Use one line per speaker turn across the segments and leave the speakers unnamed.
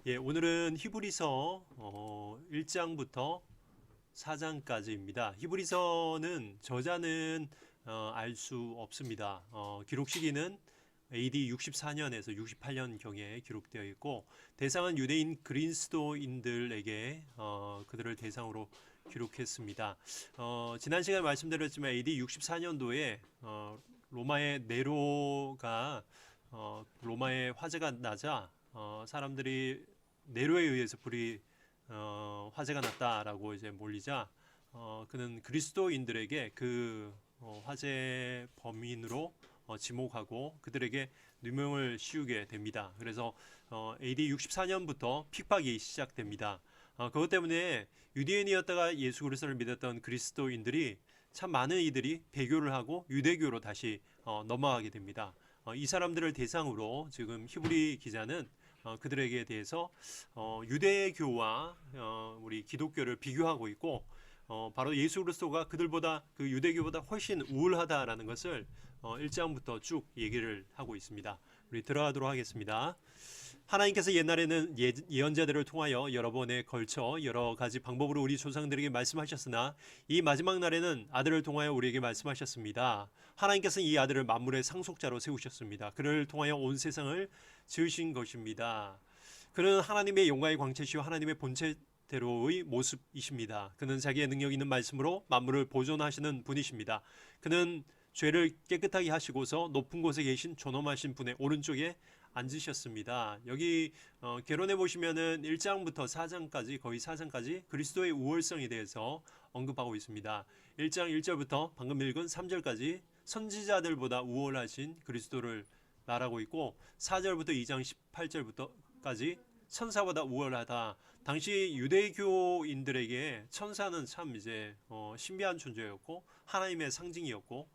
예, 오늘은 히브리서 1장부터 4장까지입니다. 히브리서는 저자는 알 수 없습니다. 기록 시기는 AD 64년에서 68년경에 기록되어 있고 대상은 유대인 그리스도인들에게 그들을 대상으로 기록했습니다. 지난 시간에 말씀드렸지만 AD 64년도에 로마의 네로가 로마의 화재가 나자 사람들이 네로에 의해서 불이 화재가 났다라고 이제 몰리자 그는 그리스도인들에게 그 화재 범인으로 지목하고 그들에게 누명을 씌우게 됩니다. 그래서 AD 64년부터 핍박이 시작됩니다. 그것 때문에 유대인이었다가 예수 그리스도를 믿었던 그리스도인들이 참 많은 이들이 배교를 하고 유대교로 다시 넘어가게 됩니다. 이 사람들을 대상으로 지금 히브리 기자는 그들에게 대해서 유대교와 우리 기독교를 비교하고 있고 바로 예수 그리스도가 그들보다 그 유대교보다 훨씬 우월하다라는 것을 1장부터 쭉 얘기를 하고 있습니다. 우리 들어가도록 하겠습니다. 하나님께서 옛날에는 예언자들을 통하여 여러 번에 걸쳐 여러 가지 방법으로 우리 조상들에게 말씀하셨으나 이 마지막 날에는 아들을 통하여 우리에게 말씀하셨습니다. 하나님께서는 이 아들을 만물의 상속자로 세우셨습니다. 그를 통하여 온 세상을 지으신 것입니다. 그는 하나님의 영광의 광채시요 하나님의 본체대로의 모습이십니다. 그는 자기의 능력 있는 말씀으로 만물을 보존하시는 분이십니다. 그는 죄를 깨끗하게 하시고서 높은 곳에 계신 존엄하신 분의 오른쪽에 앉으셨습니다. 여기 개론해 보시면은 1장부터 4장까지 거의 4장까지 그리스도의 우월성에 대해서 언급하고 있습니다. 1장 1절부터 방금 읽은 3절까지 선지자들보다 우월하신 그리스도를 말하고 있고 4절부터 2장 18절부터까지 천사보다 우월하다. 당시 유대교인들에게 천사는 참 이제 신비한 존재였고 하나님의 상징이었고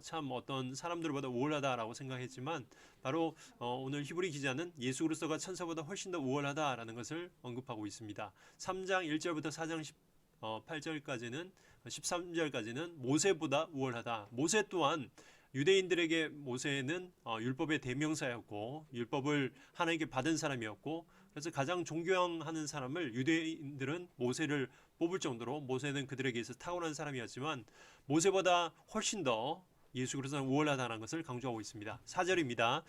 참 어떤 사람들보다 우월하다라고 생각했지만 바로 오늘 히브리 기자는 예수 그리스도가 천사보다 훨씬 더 우월하다라는 것을 언급하고 있습니다. 3장 1절부터 4장 8절까지는 13절까지는 모세보다 우월하다. 모세 또한 유대인들에게 모세는 율법의 대명사였고 율법을 하나님께 받은 사람이었고 그래서 가장 존경하는 사람을 유대인들은 모세를 뽑을 정도로 모세는 그들에게 있어서 탁월한 사람이었지만 모세보다 훨씬 더 예수 그리스도는 우월하다는 것을 강조하고 있습니다. 4절입니다.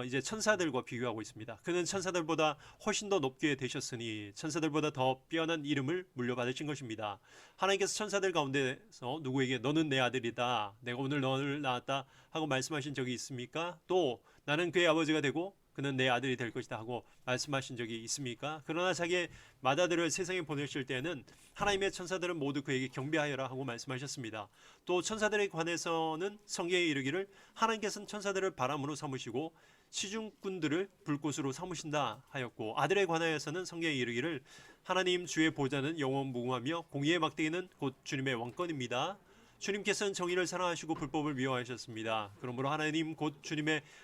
이제 천사들과 비교하고 있습니다. 그는 천사들보다 훨씬 더 높게 되셨으니 천사들보다 더 뛰어난 이름을 물려받으신 것입니다. 하나님께서 천사들 가운데서 누구에게 너는 내 아들이다. 내가 오늘 너를 낳았다 하고 말씀하신 적이 있습니까? 또 나는 그의 아버지가 되고 그는 내 아들이 될 것이다 하고 말씀하신 적이 있습니까? 그러나 자기의 맏아들을 세상에 보내실 때는 하나님의 천사들은 모두 그에게 경배하여라 하고 말씀하셨습니다. 또 천사들에 관해서는 성경에 이르기를 하나님께서는 천사들을 바람으로 삼으시고 시중꾼들을 불꽃으로 삼으신다 하였고 아들에 관하여서는 성경에 이르기를 하나님 주의 보좌는 영원 무궁하며 공의의 막대기는 곧 주님의 왕권입니다. 주님께서는 정의를 사랑하시고 불법을 미워하셨습니다. 그러므로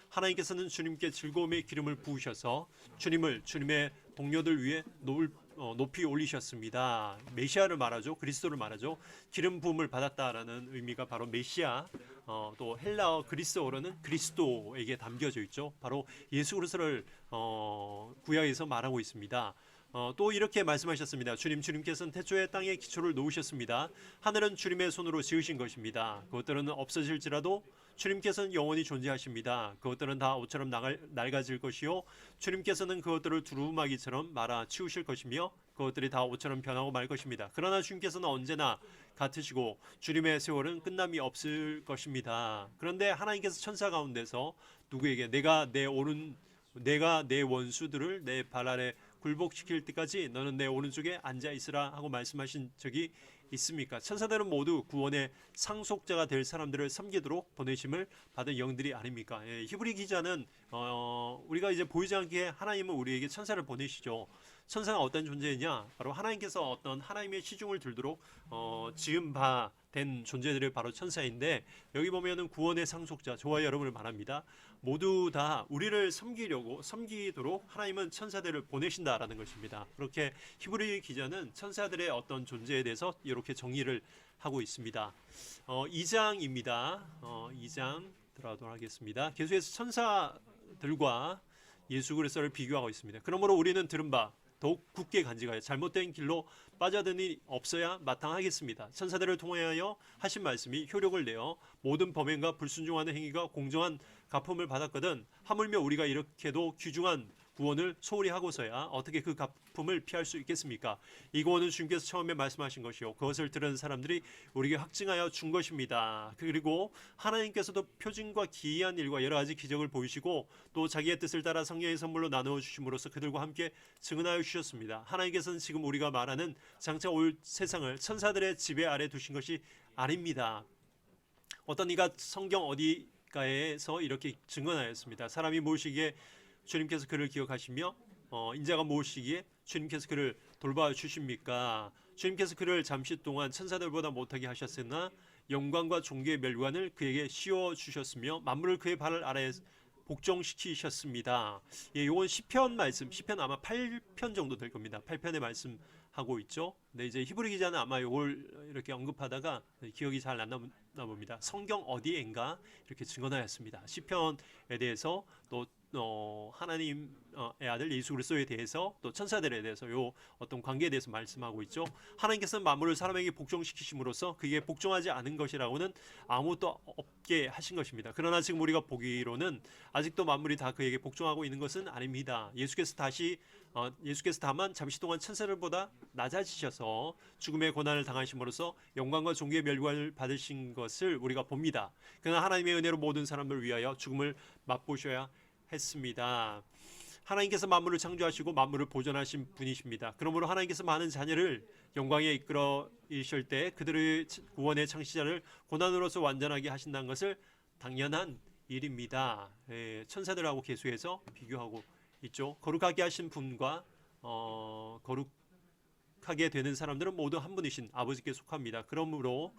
하나님께서는 주님께 즐거움의 기름을 부으셔서 주님의 동료들 위해 높이 올리셨습니다. 메시아를 말하죠. 그리스도를 말하죠. 기름 부음을 받았다라는 의미가 바로 메시아, 또 헬라어 그리스어로는 그리스도에게 담겨져 있죠. 바로 예수 그리스도를 구약에서 말하고 있습니다. 또 이렇게 말씀하셨습니다. 주님께서는 태초에 땅에 기초를 놓으셨습니다. 하늘은 주님의 손으로 지으신 것입니다. 그것들은 없어질지라도 주님께서는 영원히 존재하십니다. 그것들은 다 옷처럼 낡아질 것이요 주님께서는 그것들을 두루마기처럼 말아 치우실 것이며 그것들이 다 옷처럼 변하고 말 것입니다. 그러나 주님께서는 언제나 같으시고 주님의 세월은 끝남이 없을 것입니다. 그런데 하나님께서 천사 가운데서 누구에게 내가 내 원수들을 내 발 아래 굴복시킬 때까지 너는 내 오른쪽에 앉아 있으라 하고 말씀하신 적이 있습니까? 천사들은 모두 구원의 상속자가 될 사람들을 섬기도록 보내심을 받은 영들이 아닙니까? 예, 히브리 기자는 우리가 이제 보이지 않게 하나님은 우리에게 천사를 보내시죠. 천사는 어떤 존재냐? 바로 하나님께서 어떤 하나님의 시중을 들도록 지은 바 된 존재들이 바로 천사인데 여기 보면은 구원의 상속자 저와 여러분을 말합니다. 모두 다 우리를 섬기도록 하나님은 천사들을 보내신다라는 것입니다. 그렇게 히브리 기자는 천사들의 어떤 존재에 대해서 이렇게 정의를 하고 있습니다. 2장입니다. 2장 들어가도록 하겠습니다. 계속해서 천사들과 예수 그리스도를 비교하고 있습니다. 그러므로 우리는 들은 바 더욱 굳게 간직하여 잘못된 길로 빠져드니 없어야 마땅하겠습니다. 천사들을 통하여 하신 말씀이 효력을 내어 모든 범행과 불순종하는 행위가 공정한 갚음을 받았거든 하물며 우리가 이렇게도 귀중한 구원을 소홀히 하고서야 어떻게 그 갚음을 피할 수 있겠습니까? 이 구원은 주님께서 처음에 말씀하신 것이요 그것을 들은 사람들이 우리에게 확증하여 준 것입니다. 그리고 하나님께서도 표징과 기이한 일과 여러 가지 기적을 보이시고 또 자기의 뜻을 따라 성령의 선물로 나누어 주심으로써 그들과 함께 증언하여 주셨습니다. 하나님께서는 지금 우리가 말하는 장차 올 세상을 천사들의 지배 아래 두신 것이 아닙니다. 어떤 이가 성경 어디가에서 이렇게 증언하였습니다. 사람이 모시기에 주님께서 그를 기억하시며 인자가 모시기에 주님께서 그를 돌봐 주십니까? 주님께서 그를 잠시 동안 천사들보다 못하게 하셨으나 영광과 존귀의 멸관을 그에게 씌워 주셨으며 만물을 그의 발 아래에 복종시키셨습니다. 예, 요건 시편 말씀, 시편 아마 8편 정도 될 겁니다. 8편의 말씀하고 있죠. 근데 이제 히브리 기자는 아마 요걸 이렇게 언급하다가 기억이 잘 안 나나 봅니다. 성경 어디엔가 이렇게 증언하였습니다. 시편에 대해서 또 하나님의 아들 예수 그리스도에 대해서 또 천사들에 대해서 요 어떤 관계에 대해서 말씀하고 있죠. 하나님께서는 만물을 사람에게 복종시키심으로써 그게 복종하지 않은 것이라고는 아무것도 없게 하신 것입니다. 그러나 지금 우리가 보기로는 아직도 만물이 다 그에게 복종하고 있는 것은 아닙니다. 예수께서 다만 잠시 동안 천사들보다 낮아지셔서 죽음의 고난을 당하심으로써 영광과 존귀의 멸관을 받으신 것을 우리가 봅니다. 그러나 하나님의 은혜로 모든 사람들을 위하여 죽음을 맛보셔야 했습니다. 하나님께서 만물을 창조하시고 만물을 보존하신 분이십니다. 그러므로 하나님께서 많은 자녀를 영광에 이끌어 이실 때 그들의 구원의 창시자를 고난으로서 완전하게 하신다는 것을 당연한 일입니다. 예, 천사들하고 계수해서 비교하고 있죠. 거룩하게 하신 분과 거룩하게 되는 사람들은 모두 한 분이신 아버지께 속합니다. 그러므로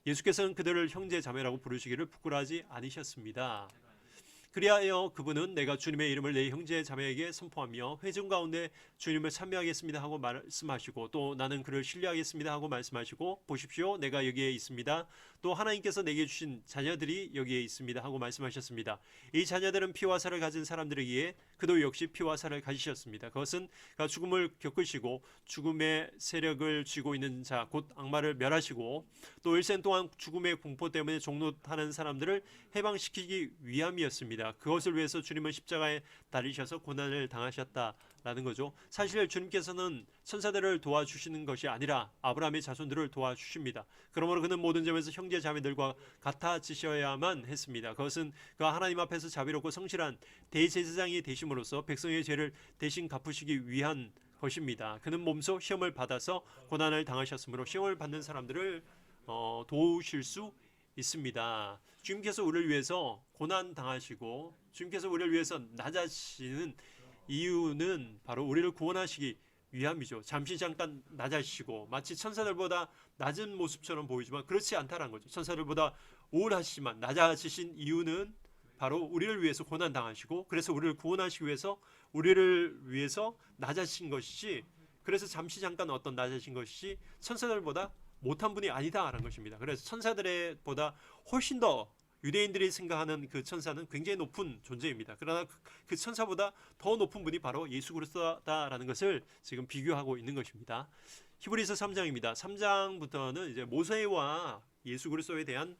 예수께서는 그들을 형제 자매라고 부르시기를 부끄러워하지 않으셨습니다. 그리하여 그분은 내가 주님의 이름을 내 형제 자매에게 선포하며 회중 가운데 주님을 찬미하겠습니다 하고 말씀하시고 또 나는 그를 신뢰하겠습니다 하고 말씀하시고 보십시오 내가 여기에 있습니다. 또 하나님께서 내게 주신 자녀들이 여기에 있습니다 하고 말씀하셨습니다. 이 자녀들은 피와 살을 가진 사람들이기에 그도 역시 피와 살을 가지셨습니다. 그것은 그가 죽음을 겪으시고 죽음의 세력을 쥐고 있는 자 곧 악마를 멸하시고 또 일생 동안 죽음의 공포 때문에 종노하는 사람들을 해방시키기 위함이었습니다. 그것을 위해서 주님은 십자가에 달리셔서 고난을 당하셨다라는 거죠. 사실 주님께서는 천사들을 도와주시는 것이 아니라 아브라함의 자손들을 도와주십니다. 그러므로 그는 모든 점에서 형제 자매들과 같아지셔야만 했습니다. 그것은 그가 하나님 앞에서 자비롭고 성실한 대제사장이 되심으로써 백성의 죄를 대신 갚으시기 위한 것입니다. 그는 몸소 시험을 받아서 고난을 당하셨으므로 시험을 받는 사람들을 도우실 수 있습니다. 주님께서 우리를 위해서 고난 당하시고 주님께서 우리를 위해서 낮아지는 이유는 바로 우리를 구원하시기 위함이죠. 잠시 잠깐 낮아지시고 마치 천사들보다 낮은 모습처럼 보이지만 그렇지 않다는 거죠. 천사들보다 우월하시지만 낮아지신 이유는 바로 우리를 위해서 고난 당하시고 그래서 우리를 구원하시기 위해서 우리를 위해서 낮아지신 것이지 그래서 잠시 잠깐 어떤 낮아진 것이지 천사들보다 못한 분이 아니다라는 것입니다. 그래서 천사들보다 훨씬 더 유대인들이 생각하는 그 천사는 굉장히 높은 존재입니다. 그러나 그 천사보다 더 높은 분이 바로 예수 그리스도다라는 것을 지금 비교하고 있는 것입니다. 히브리서 3장입니다. 3장부터는 이제 모세와 예수 그리스도에 대한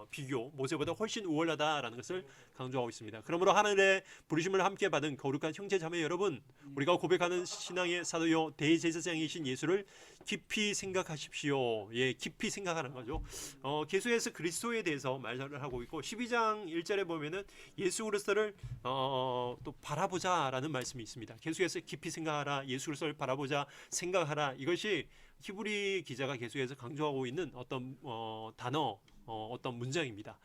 비교, 모세보다 훨씬 우월하다라는 것을 강조하고 있습니다. 그러므로 하늘의 부르심을 함께 받은 거룩한 형제 자매 여러분, 우리가 고백하는 신앙의 사도요 대제사장이신 예수를 깊이 생각하십시오. 예, 깊이 생각하는 거죠. 계속해서 그리스도에 대해서 말을 하고 있고 12장 1절에 보면은 예수 그리스도를 또 바라보자라는 말씀이 있습니다. 계속해서 깊이 생각하라, 예수 그리스도를 바라보자, 생각하라. 이것이 히브리 기자가 계속해서 강조하고 있는 어떤 단어, 어떤 문장입니다.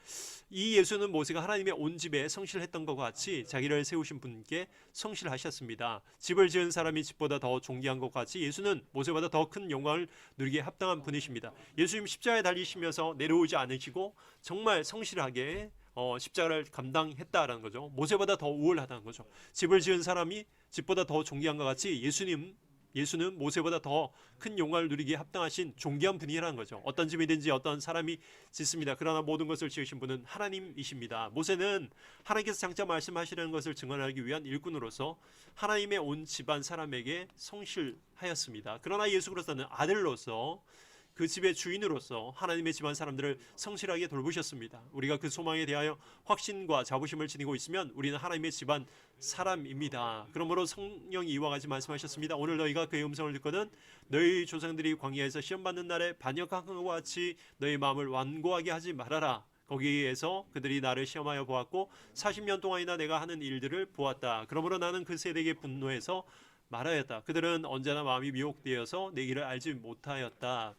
이 예수는 모세가 하나님의 온 집에 성실했던 것과 같이 자기를 세우신 분께 성실하셨습니다. 집을 지은 사람이 집보다 더 존귀한 것과 같이 예수는 모세보다 더 큰 영광을 누리기에 합당한 분이십니다. 예수님 십자가에 달리시면서 내려오지 않으시고 정말 성실하게 십자가를 감당했다라는 거죠. 모세보다 더 우월하다는 거죠. 집을 지은 사람이 집보다 더 존귀한 것 같이 예수는 모세보다 더 큰 영광을 누리기에 합당하신 존귀한 분이라는 거죠. 어떤 집이든지 어떤 사람이 짓습니다. 그러나 모든 것을 지으신 분은 하나님이십니다. 모세는 하나님께서 장차 말씀하시려는 것을 증언하기 위한 일꾼으로서 하나님의 온 집안 사람에게 성실하였습니다. 그러나 예수 그리스도는 아들로서 그 집의 주인으로서 하나님의 집안 사람들을 성실하게 돌보셨습니다. 우리가 그 소망에 대하여 확신과 자부심을 지니고 있으면 우리는 하나님의 집안 사람입니다. 그러므로 성령이 이와 같이 말씀하셨습니다. 오늘 너희가 그의 음성을 듣거든 너희 조상들이 광야에서 시험받는 날에 반역한 것과 같이 너희 마음을 완고하게 하지 말아라. 거기에서 그들이 나를 시험하여 보았고 40년 동안이나 내가 하는 일들을 보았다. 그러므로 나는 그 세대에게 분노해서 말하였다. 그들은 언제나 마음이 미혹되어서 내 길을 알지 못하였다.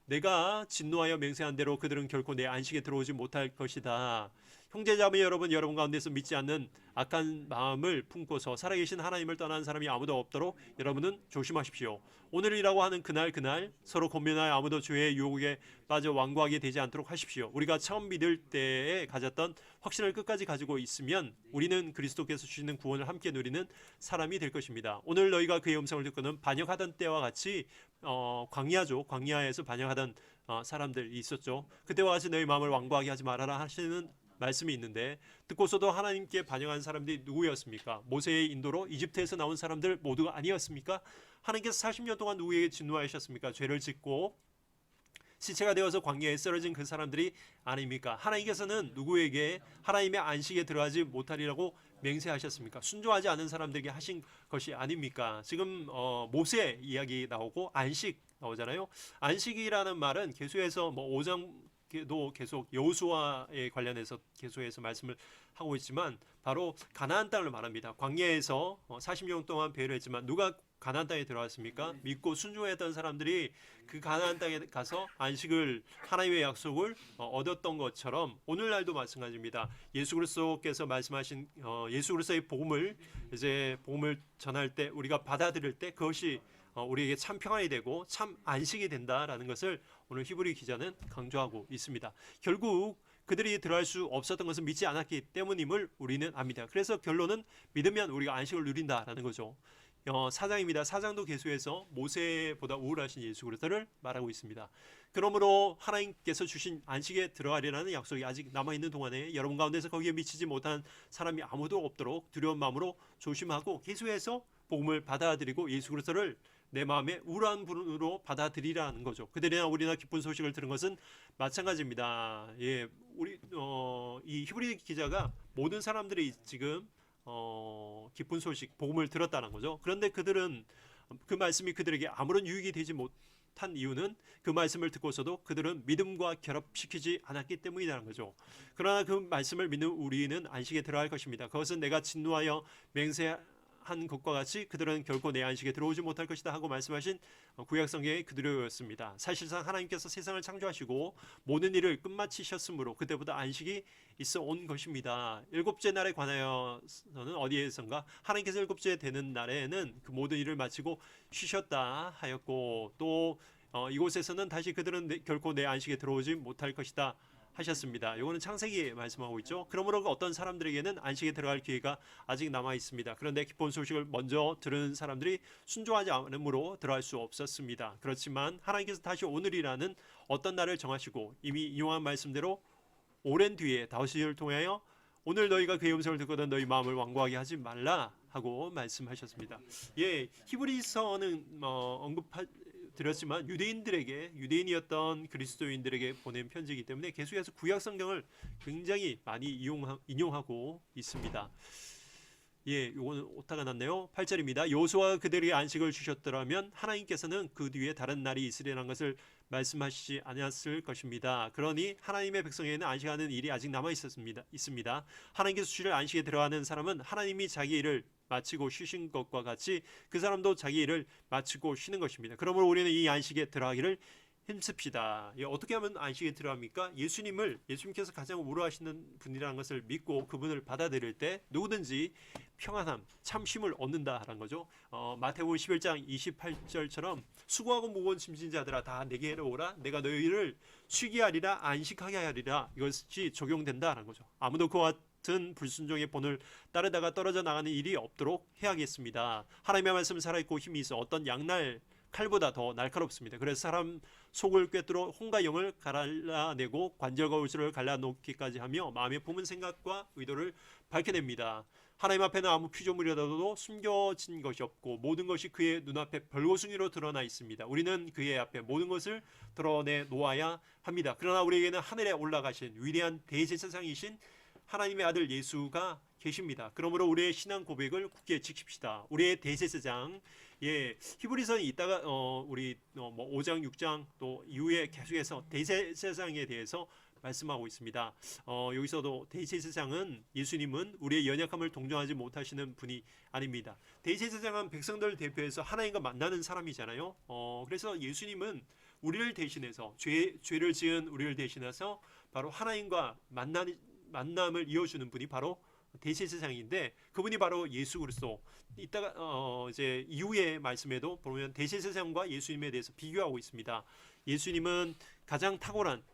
내가 진노하여 맹세한 대로 그들은 결코 내 안식에 들어오지 못할 것이다. 형제자매 여러분, 여러분 가운데서 믿지 않는 악한 마음을 품고서 살아계신 하나님을 떠나는 사람이 아무도 없도록 여러분은 조심하십시오. 오늘이라고 하는 그날 서로 권면하여 아무도 죄의 유혹에 빠져 완고하게 되지 않도록 하십시오. 우리가 처음 믿을 때에 가졌던 확신을 끝까지 가지고 있으면 우리는 그리스도께서 주시는 구원을 함께 누리는 사람이 될 것입니다. 오늘 너희가 그의 음성을 듣고는 반역하던 때와 같이 광야에서 반역하던 사람들이 있었죠. 그때와 같이 너희 마음을 완고하게 하지 말아라 하시는 말씀이 있는데 듣고서도 하나님께 반역한 사람들이 누구였습니까? 모세의 인도로 이집트에서 나온 사람들 모두가 아니었습니까? 하나님께서 40년 동안 누구에게 진노하셨습니까? 죄를 짓고 시체가 되어서 광야에 쓰러진 그 사람들이 아닙니까? 하나님께서는 누구에게 하나님의 안식에 들어가지 못하리라고 맹세하셨습니까? 순종하지 않은 사람들에게 하신 것이 아닙니까? 지금 모세 이야기 나오고 안식 나오잖아요. 안식이라는 말은 계속해서 5장도 계속 여호수아에 관련해서 계속해서 말씀을 하고 있지만 바로 가나안 땅을 말합니다. 광야에서 40년 동안 배회를 했지만 누가 가나안 땅에 들어왔습니까? 믿고 순종했던 사람들이 그 가나안 땅에 가서 안식을 하나님의 약속을 얻었던 것처럼 오늘날도 마찬가지입니다. 예수 그리스도께서 말씀하신 예수 그리스도의 복음을 전할 때 우리가 받아들일 때 그것이 우리에게 참 평안이 되고 참 안식이 된다라는 것을 오늘 히브리 기자는 강조하고 있습니다. 결국 그들이 들어갈 수 없었던 것은 믿지 않았기 때문임을 우리는 압니다. 그래서 결론은 믿으면 우리가 안식을 누린다라는 거죠. 4장입니다. 4장도 계속해서 모세보다 우월하신 예수 그리스도를 말하고 있습니다. 그러므로 하나님께서 주신 안식에 들어가리라는 약속이 아직 남아있는 동안에 여러분 가운데서 거기에 미치지 못한 사람이 아무도 없도록 두려운 마음으로 조심하고 계속해서 복음을 받아들이고 예수 그리스도를 내 마음에 우울한 분으로 받아들이라는 거죠. 그들이나 우리나 기쁜 소식을 들은 것은 마찬가지입니다. 예, 이 히브리 기자가 모든 사람들이 지금 기쁜 소식, 복음을 들었다는 거죠. 그런데 그들은 그 말씀이 그들에게 아무런 유익이 되지 못한 이유는 그 말씀을 듣고서도 그들은 믿음과 결합시키지 않았기 때문이라는 거죠. 그러나 그 말씀을 믿는 우리는 안식에 들어갈 것입니다. 그것은 내가 진노하여 맹세한 것과 같이 그들은 결코 내 안식에 들어오지 못할 것이다 하고 말씀하신 구약 성경의 그대로였습니다. 사실상 하나님께서 세상을 창조하시고 모든 일을 끝마치셨으므로 그때보다 안식이 있어 온 것입니다. 일곱째 날에 관하여서는 어디에선가 하나님께서 일곱째 되는 날에는 그 모든 일을 마치고 쉬셨다 하였고 또 이곳에서는 다시 그들은 결코 내 안식에 들어오지 못할 것이다 하셨습니다. 이거는 창세기에 말씀하고 있죠. 그러므로 어떤 사람들에게는 안식에 들어갈 기회가 아직 남아 있습니다. 그런데 기쁜 소식을 먼저 들은 사람들이 순종하지 않으므로 들어갈 수 없었습니다. 그렇지만 하나님께서 다시 오늘이라는 어떤 날을 정하시고 이미 인용한 말씀대로 오랜 뒤에 다윗을 통하여 오늘 너희가 그의 음성을 듣거든 너희 마음을 완고하게 하지 말라 하고 말씀하셨습니다. 예, 히브리서는 드렸지만 유대인이었던 그리스도인들에게 보낸 편지이기 때문에 계속해서 구약 성경을 굉장히 많이 인용하고 있습니다. 예, 요거는 오타가 났네요. 8절입니다. 여호수아가 그들에게 안식을 주셨더라면 하나님께서는 그 뒤에 다른 날이 있으리라는 것을 말씀하시지 않았을 것입니다. 그러니 하나님의 백성에게는 안식하는 일이 아직 남아 있습니다. 하나님께서 주실 안식에 들어가는 사람은 하나님이 자기 일을 마치고 쉬신 것과 같이 그 사람도 자기 일을 마치고 쉬는 것입니다. 그러므로 우리는 이 안식에 들어가기를 힘씁시다. 어떻게 하면 안식에 들어갑니까? 예수님께서 가장 우러하시는 분이라는 것을 믿고 그분을 받아들일 때 누구든지 평안함, 참심을 얻는다라는 거죠. 마태복음 11장 28절처럼 수고하고 무거운 짐진 자들아 다 내게로 오라. 내가 너희를 쉬게 하리라, 안식하게 하리라. 이것이 적용된다라는 거죠. 아무도 그와 같은 불순종의 본을 따르다가 떨어져 나가는 일이 없도록 해야겠습니다. 하나님의 말씀은 살아있고 힘이 있어 어떤 양날 칼보다 더 날카롭습니다. 그래서 사람 속을 꿰뚫어 혼과 영을 갈라내고 관절과 울수를 갈라놓기까지 하며 마음의 품은 생각과 의도를 밝혀냅니다. 하나님 앞에는 아무 피조물이라도 숨겨진 것이 없고 모든 것이 그의 눈앞에 별고숭이로 드러나 있습니다. 우리는 그의 앞에 모든 것을 드러내 놓아야 합니다. 그러나 우리에게는 하늘에 올라가신 위대한 대제사장이신 하나님의 아들 예수가 계십니다. 그러므로 우리의 신앙 고백을 굳게 지킵시다. 우리의 대제사장, 히브리서는 이따가 우리 5장, 6장 또 이후에 계속해서 대제사장에 대해서 말씀하고 있습니다. 여기서도 대제사장은 예수님은 우리의 연약함을 동정하지 못하시는 분이 아닙니다. 대제사장은 백성들을 대표해서 하나님과 만나는 사람이잖아요. 그래서 예수님은 우리를 대신해서 죄를 지은 우리를 대신해서 바로 하나님과 만남을 이어주는 분이 바로 대제사장인데 그분이 바로 예수 그리스도. 이따가 이제 이후의 말씀에도 보면 대제사장과 예수님에 대해서 비교하고 있습니다. 예수님은 가장 탁월한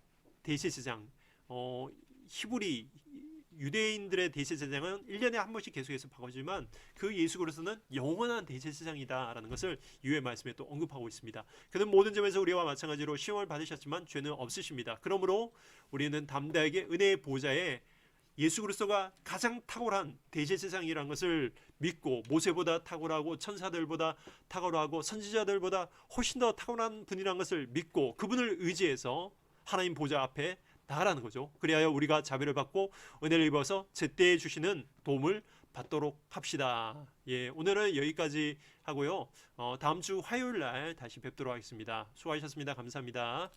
대제사장, 히브리 유대인들의 대제사장은 1년에 한 번씩 계속해서 바꾸지만 그 예수 그리스도는 영원한 대제사장이다라는 것을 이후의 말씀에 또 언급하고 있습니다. 그는 모든 점에서 우리와 마찬가지로 시험을 받으셨지만 죄는 없으십니다. 그러므로 우리는 담대하게 은혜의 보좌에 예수 그리스도가 가장 탁월한 대제사장이라는 것을 믿고 모세보다 탁월하고 천사들보다 탁월하고 선지자들보다 훨씬 더 탁월한 분이라는 것을 믿고 그분을 의지해서 하나님 보좌 앞에 나가라는 거죠. 그리하여 우리가 자비를 받고 은혜를 입어서 제때에 주시는 도움을 받도록 합시다. 오늘은 여기까지 하고요. 다음 주 화요일 날 다시 뵙도록 하겠습니다. 수고하셨습니다. 감사합니다.